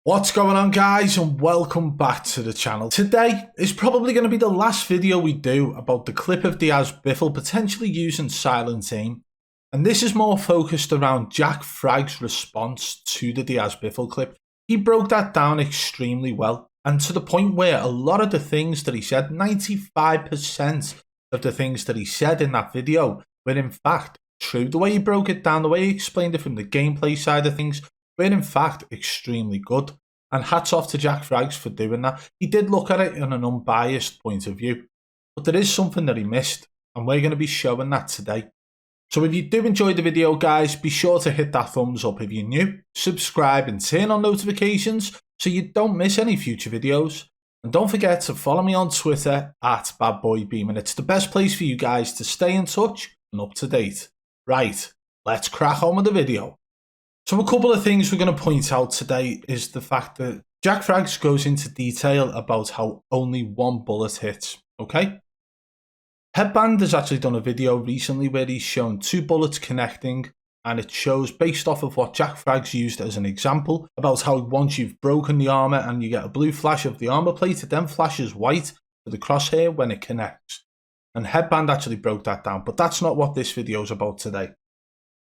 What's going on, guys, and welcome back to the channel. Today is probably going to be the last video we do about the clip of DIAZ BIFFLE potentially using silent aim, and this is more focused around Jack Frags' response to the DIAZ BIFFLE clip. He broke that down extremely well, and to the point where a lot of the things that he said, 95% of the things that he said in that video were in fact true. The way he broke it down, the way he explained it from the gameplay side of things, were in fact extremely good, and hats off to Jack Frags for doing that. He did look at it in an unbiased point of view, but there is something that he missed, and we're going to be showing that today. So if you do enjoy the video, guys, be sure to hit that thumbs up if you're new, subscribe and turn on notifications so you don't miss any future videos, and don't forget to follow me on Twitter at BadBoy Beaman. It's the best place for you guys to stay in touch and up to date. Right, let's crack on with the video. So a couple of things we're going to point out today is the fact that Jack Frags goes into detail about how only one bullet hits, okay? Headband has actually done a video recently where he's shown two bullets connecting, and it shows, based off of what Jack Frags used as an example, about how once you've broken the armor and you get a blue flash of the armor plate, it then flashes white to the crosshair when it connects. And Headband actually broke that down, but that's not what this video is about today.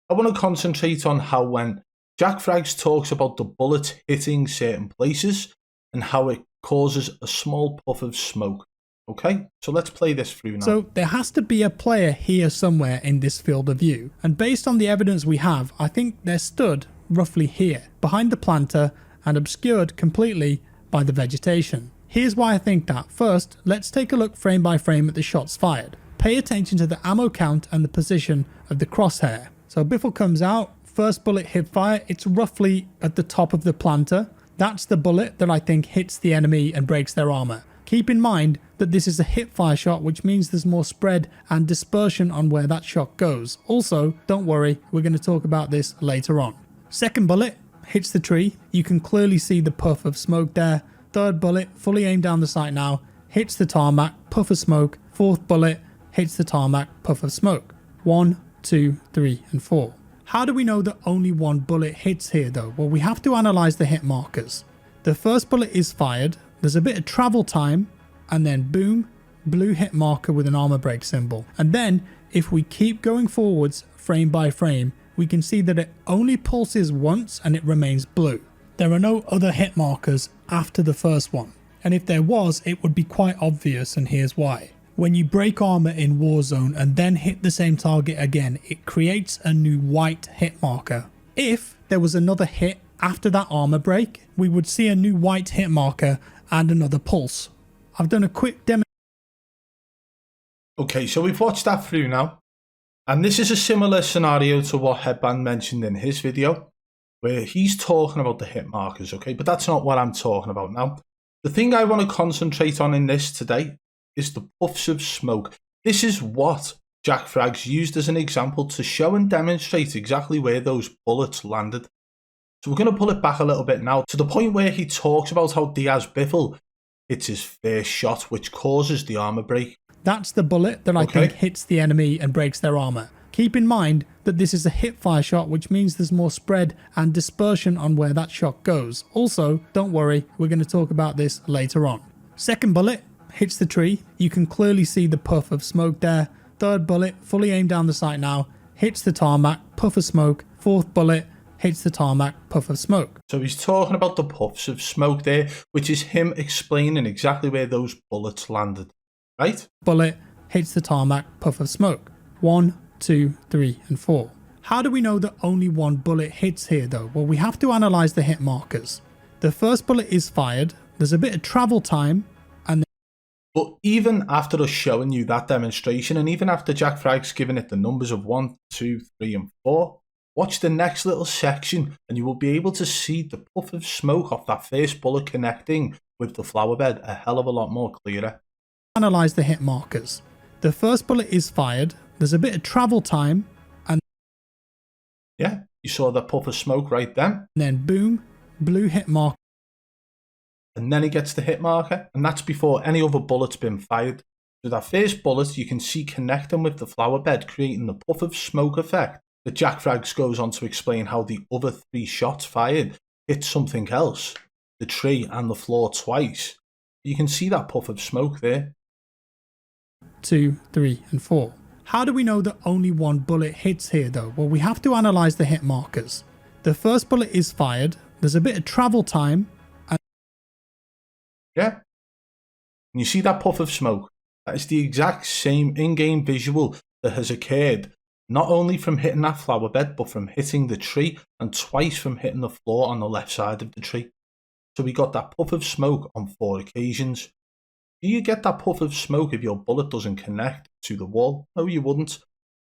I want to concentrate on how when Jack Frags talks about the bullets hitting certain places and how it causes a small puff of smoke. Okay, so let's play this through now. So there has to be a player here somewhere in this field of view, and based on the evidence we have, I think they're stood roughly here, behind the planter and obscured completely by the vegetation. Here's why I think that. First, let's take a look frame by frame at the shots fired. Pay attention to the ammo count and the position of the crosshair. So Biffle comes out. First bullet hit fire, it's roughly at the top of the planter. That's the bullet that I think hits the enemy and breaks their armor. Keep in mind that this is a hip fire shot, which means there's more spread and dispersion on where that shot goes. Also, don't worry, we're going to talk about this later on. Second bullet hits the tree. You can clearly see the puff of smoke there. Third bullet, fully aimed down the sight now, hits the tarmac, puff of smoke. Fourth bullet hits the tarmac, puff of smoke. 1, 2, 3, and 4. How do we know that only one bullet hits here though? Well, we have to analyze the hit markers. The first bullet is fired, there's a bit of travel time, and then boom, blue hit marker with an armor break symbol. And then if we keep going forwards frame by frame, we can see that it only pulses once and it remains blue. There are no other hit markers after the first one. And if there was, it would be quite obvious, and here's why. When you break armor in Warzone and then hit the same target again, it creates a new white hit marker. If there was another hit after that armor break, we would see a new white hit marker and another pulse. I've done a quick demo. Okay, so we've watched that through now, and this is a similar scenario to what Headband mentioned in his video, where he's talking about the hit markers, okay, but that's not what I'm talking about now. The thing I want to concentrate on in this today is the puffs of smoke. This is what Jack Frags used as an example to show and demonstrate exactly where those bullets landed. So we're going to pull it back a little bit now to the point where he talks about how DIAZ BIFFLE hits his first shot, which causes the armor break. That's the bullet that I think hits the enemy and breaks their armor. Keep in mind that this is a hip fire shot, which means there's more spread and dispersion on where that shot goes. Also, don't worry, we're going to talk about this later on. Second bullet hits the tree. You can clearly see the puff of smoke there. Third bullet, fully aimed down the sight now, hits the tarmac, puff of smoke. Fourth bullet hits the tarmac, puff of smoke. So he's talking about the puffs of smoke there, which is him explaining exactly where those bullets landed, right? Bullet hits the tarmac, puff of smoke. 1, 2, 3, and 4. How do we know that only one bullet hits here though? Well, we have to analyze the hit markers. The first bullet is fired, there's a bit of travel time. But even after us showing you that demonstration, and even after Jack Frags giving it the numbers of 1, 2, 3, and 4, watch the next little section and you will be able to see the puff of smoke off that first bullet connecting with the flower bed a hell of a lot more clearer. Analyze the hit markers. The first bullet is fired, there's a bit of travel time, and yeah, you saw the puff of smoke right then. And then boom, blue hit marker. And then he gets the hit marker, and that's before any other bullet's been fired. So that first bullet you can see connecting with the flower bed, creating the puff of smoke effect that Jack Frags goes on to explain how the other 3 shots fired hit something else the tree and the floor twice. You can see that puff of smoke there. 2, 3, and 4. How do we know that only one bullet hits here though? Well, we have to analyse the hit markers. The first bullet is fired, there's a bit of travel time, and yeah, and you see that puff of smoke? That is the exact same in-game visual that has occurred, not only from hitting that flower bed, but from hitting the tree and twice from hitting the floor on the left side of the tree. So we got that puff of smoke on 4 occasions. Do you get that puff of smoke if your bullet doesn't connect to the wall? No, you wouldn't.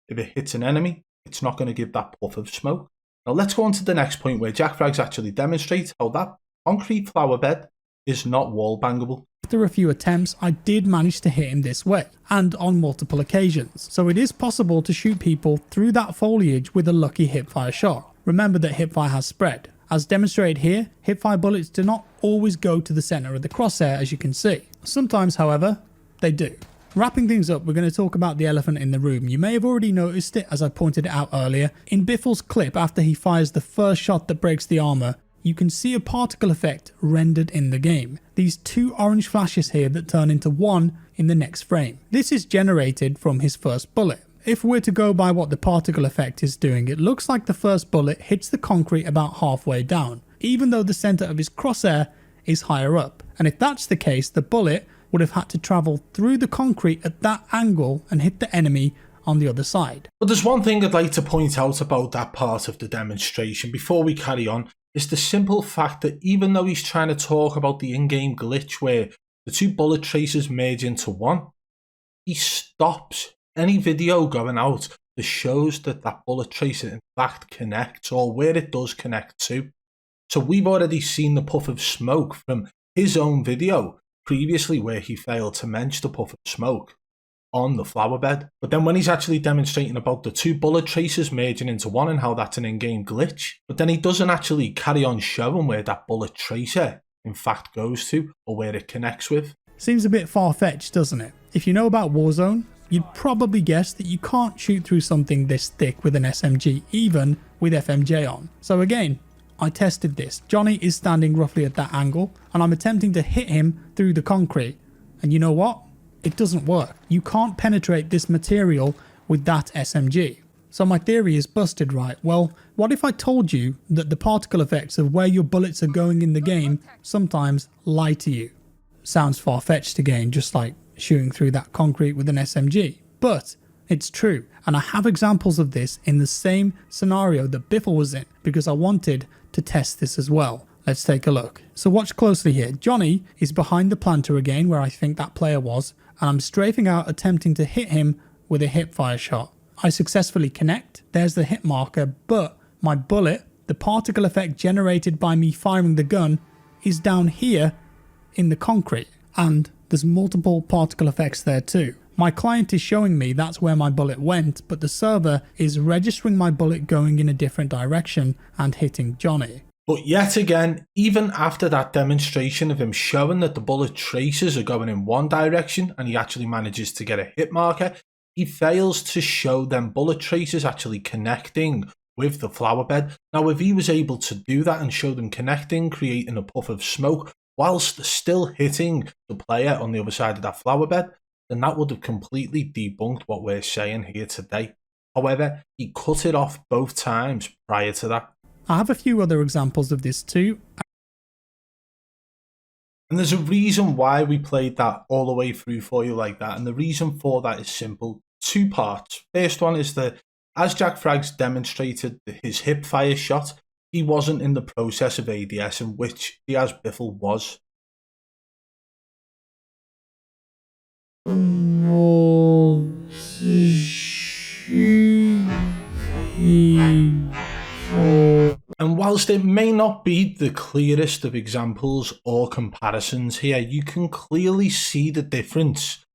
If it hits an enemy, it's not going to give that puff of smoke. Now let's go on to the next point where Jack Frags actually demonstrates how that concrete flower bed is not wall bangable. after a few attempts, I did manage to hit him this way, and on multiple occasions. So it is possible to shoot people through that foliage with a lucky hipfire shot. Remember that hipfire has spread. As demonstrated here, hipfire bullets do not always go to the center of the crosshair, as you can see. Sometimes, however, they do. Wrapping things up, we're going to talk about the elephant in the room. You may have already noticed it as I pointed it out earlier. In Biffle's clip, after he fires the first shot that breaks the armor, you can see a particle effect rendered in the game. These two orange flashes here that turn into one in the next frame. This is generated from his first bullet. If we're to go by what the particle effect is doing, it looks like the first bullet hits the concrete about halfway down, even though the center of his crosshair is higher up. And if that's the case, the bullet would have had to travel through the concrete at that angle and hit the enemy on the other side. But there's one thing I'd like to point out about that part of the demonstration before we carry on. Is the simple fact that even though he's trying to talk about the in-game glitch where the two bullet traces merge into one, he stops any video going out that shows that that bullet tracer in fact connects, or where it does connect to. So we've already seen the puff of smoke from his own video previously where he failed to mention the puff of smoke on the flower bed. But then when he's actually demonstrating about the two bullet traces merging into one and how that's an in-game glitch, but then he doesn't actually carry on showing where that bullet tracer in fact goes to or where it connects with. Seems a bit far-fetched, doesn't it? If you know about Warzone, you'd probably guess that you can't shoot through something this thick with an SMG, even with FMJ on. So again, I tested this. Johnny is standing roughly at that angle, and I'm attempting to hit him through the concrete. And you know what? It doesn't work. You can't penetrate this material with that SMG. So my theory is busted, right? Well, what if I told you that the particle effects of where your bullets are going in the game sometimes lie to you? Sounds far-fetched again, just like shooting through that concrete with an SMG. But it's true, and I have examples of this in the same scenario that Biffle was in, because I wanted to test this as well. Let's take a look. So watch closely here. Johnny is behind the planter again, where I think that player was, and I'm strafing out attempting to hit him with a hipfire shot. I successfully connect, there's the hit marker, but my bullet, the particle effect generated by me firing the gun, is down here in the concrete, and there's multiple particle effects there too. My client is showing me that's where my bullet went, but the server is registering my bullet going in a different direction and hitting Johnny. But yet again, even after that demonstration of him showing that the bullet traces are going in one direction and he actually manages to get a hit marker, he fails to show them bullet traces actually connecting with the flower bed. Now, if he was able to do that and show them connecting, creating a puff of smoke, whilst still hitting the player on the other side of that flower bed, then that would have completely debunked what we're saying here today. However, he cut it off both times prior to that. I have a few other examples of this too. And there's a reason why we played that all the way through for you like that. And the reason for that is simple. Two parts. First one is that as Jack Frags demonstrated his hip fire shot, he wasn't in the process of ADS in which DIAZ BIFFLE was. And whilst it may not be the clearest of examples or comparisons here, you can clearly see the difference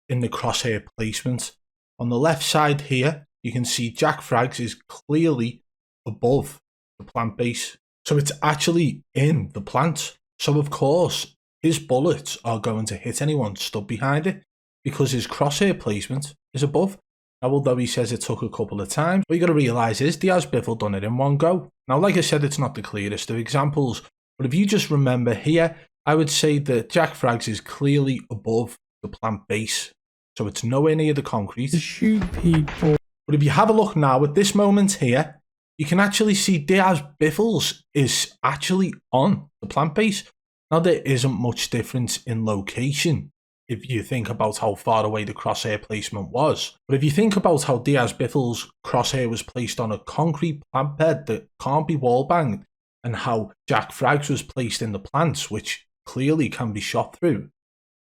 in the crosshair placement. On the left side here, you can see Jack Frags is clearly above the plant base. So it's actually in the plant. So of course, his bullets are going to hit anyone stood behind it because his crosshair placement is above. Now, although he says it took a couple of times, what you got to realise is DIAZ BIFFLE done it in one go. Now, like I said, it's not the clearest of examples, But if you just remember here, I would say that Jack Frags is clearly above the plant base. So it's nowhere near the concrete. To shoot people. But if you have a look now at this moment here, you can actually see DIAZ Biffles is actually on the plant base. Now there isn't much difference in location if you think about how far away the crosshair placement was. But if you think about how DIAZ Biffle's crosshair was placed on a concrete plant bed that can't be wall banged, and how Jack Frags was placed in the plants, which clearly can be shot through,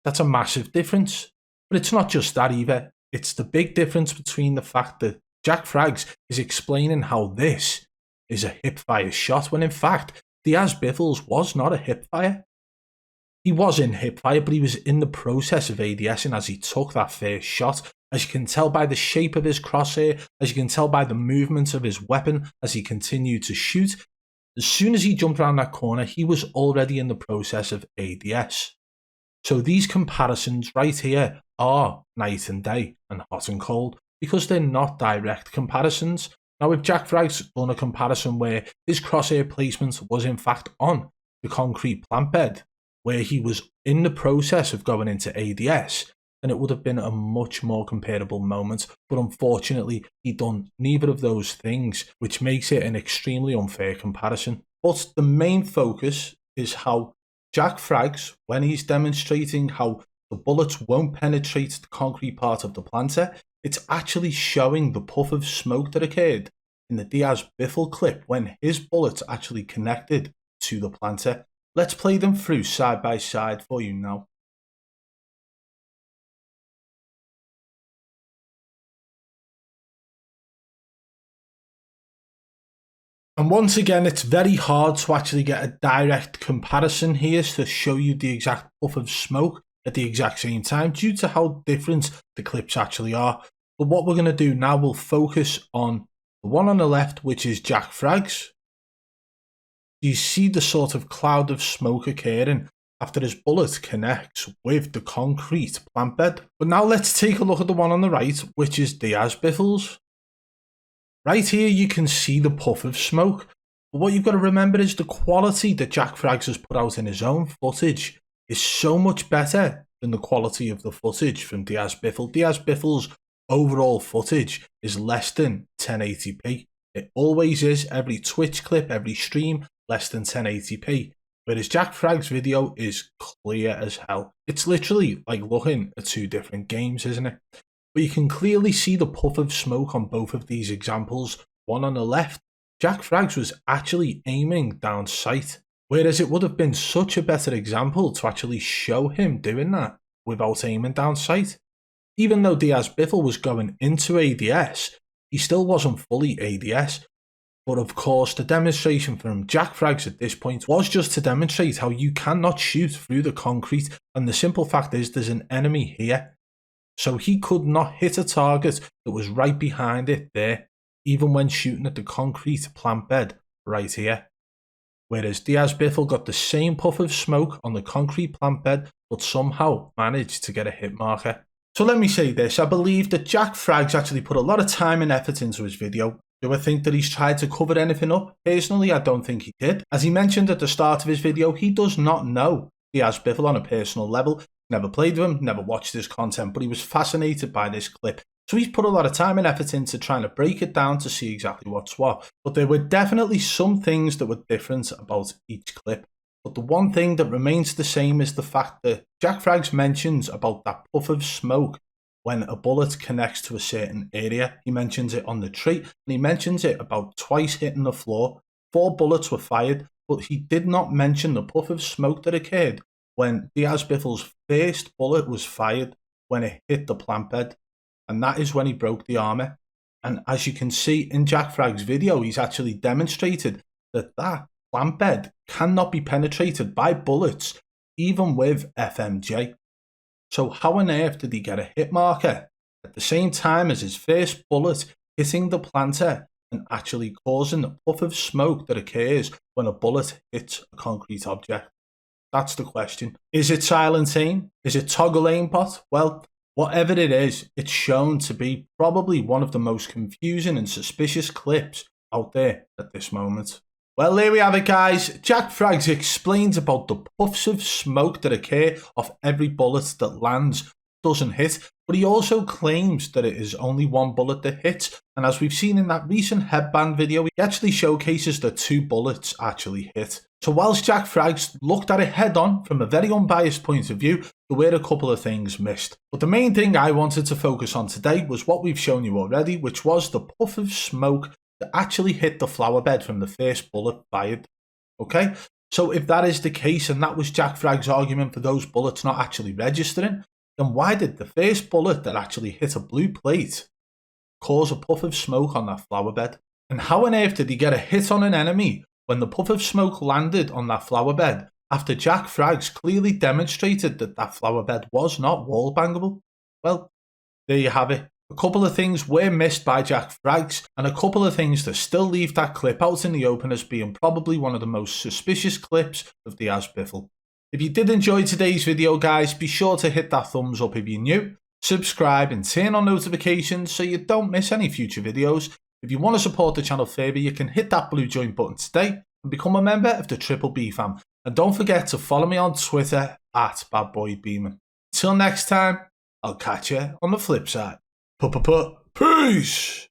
that's a massive difference. But it's not just that either. It's the big difference between the fact that Jack Frags is explaining how this is a hipfire shot, when in fact, DIAZ Biffles was not a hipfire. He was in hipfire, but he was in the process of ADSing as he took that first shot. As you can tell by the shape of his crosshair, as you can tell by the movement of his weapon as he continued to shoot, as soon as he jumped around that corner, he was already in the process of ADS. So these comparisons right here are night and day and hot and cold because they're not direct comparisons. Now, if Jack Frags done a comparison where his crosshair placement was in fact on the concrete plant bed, where he was in the process of going into ADS, then it would have been a much more comparable moment. But unfortunately, he done neither of those things, which makes it an extremely unfair comparison. But the main focus is how Jack Frags, when he's demonstrating how the bullets won't penetrate the concrete part of the planter, it's actually showing the puff of smoke that occurred in the DIAZ Biffle clip when his bullets actually connected to the planter. Let's play them through side by side for you now. And once again, it's very hard to actually get a direct comparison here to show you the exact puff of smoke at the exact same time due to how different the clips actually are. But what we're going to do now, we'll focus on the one on the left, which is Jack Frags. You see the sort of cloud of smoke occurring after his bullet connects with the concrete plant bed. But now let's take a look at the one on the right, which is DIAZ Biffles. Right here you can see the puff of smoke. But what you've got to remember is the quality that Jack Frags has put out in his own footage is so much better than the quality of the footage from DIAZ Biffle. DIAZ Biffle's overall footage is less than 1080p. It always is, every Twitch clip, every stream, less than 1080p. Whereas Jack Frags' video is clear as hell. It's literally like looking at two different games, isn't it? But you can clearly see the puff of smoke on both of these examples. One on the left, Jack Frags was actually aiming down sight. Whereas it would have been such a better example to actually show him doing that without aiming down sight. Even though DIAZ Biffle was going into ADS, he still wasn't fully ADS. But of course, the demonstration from Jack Frags at this point was just to demonstrate how you cannot shoot through the concrete, and the simple fact is there's an enemy here. So he could not hit a target that was right behind it there, even when shooting at the concrete plant bed right here. Whereas DIAZ Biffle got the same puff of smoke on the concrete plant bed, but somehow managed to get a hit marker. So let me say this, I believe that Jack Frags actually put a lot of time and effort into his video. Do I think that he's tried to cover anything up? Personally, I don't think he did. As he mentioned at the start of his video, he does not know DIAZ Biffle on a personal level. Never played with him, never watched his content, but he was fascinated by this clip. So he's put a lot of time and effort into trying to break it down to see exactly what's what. But there were definitely some things that were different about each clip. But the one thing that remains the same is the fact that Jack Frags mentions about that puff of smoke when a bullet connects to a certain area. He mentions it on the tree, and he mentions it about twice hitting the floor. 4 bullets were fired, but he did not mention the puff of smoke that occurred when DIAZ Biffle's first bullet was fired when it hit the plant bed. And that is when he broke the armor. And as you can see in Jack Frags' video, he's actually demonstrated that that plant bed cannot be penetrated by bullets, even with FMJ. So how on earth did he get a hit marker at the same time as his first bullet hitting the planter and actually causing the puff of smoke that occurs when a bullet hits a concrete object? That's the question. Is it silent aim? Is it toggle aimbot? Well, whatever it is, it's shown to be probably one of the most confusing and suspicious clips out there at this moment. Well, there we have it, guys. Jack Frags explains about the puffs of smoke that occur off every bullet that lands, doesn't hit, but he also claims that it is only one bullet that hits, and as we've seen in that recent headband video, he actually showcases that 2 bullets actually hit. So whilst Jack Frags looked at it head on from a very unbiased point of view, there were a couple of things missed. But the main thing I wanted to focus on today was what we've shown you already, which was the puff of smoke that actually hit the flower bed from the first bullet fired. Okay, so if that is the case, and that was Jack Frags' argument for those bullets not actually registering, then why did the first bullet that actually hit a blue plate cause a puff of smoke on that flower bed? And how on earth did he get a hit on an enemy when the puff of smoke landed on that flower bed after Jack Frags clearly demonstrated that that flower bed was not wall bangable? Well, there you have it. A couple of things were missed by Jack Frags, and a couple of things that still leave that clip out in the open as being probably one of the most suspicious clips of DIAZ BIFFLE. If you did enjoy today's video, guys, be sure to hit that thumbs up if you're new, subscribe and turn on notifications so you don't miss any future videos. If you want to support the channel further, you can hit that blue join button today and become a member of the Triple B fam. And don't forget to follow me on Twitter at BadBoy Beaman. Until next time, I'll catch you on the flip side. Peace!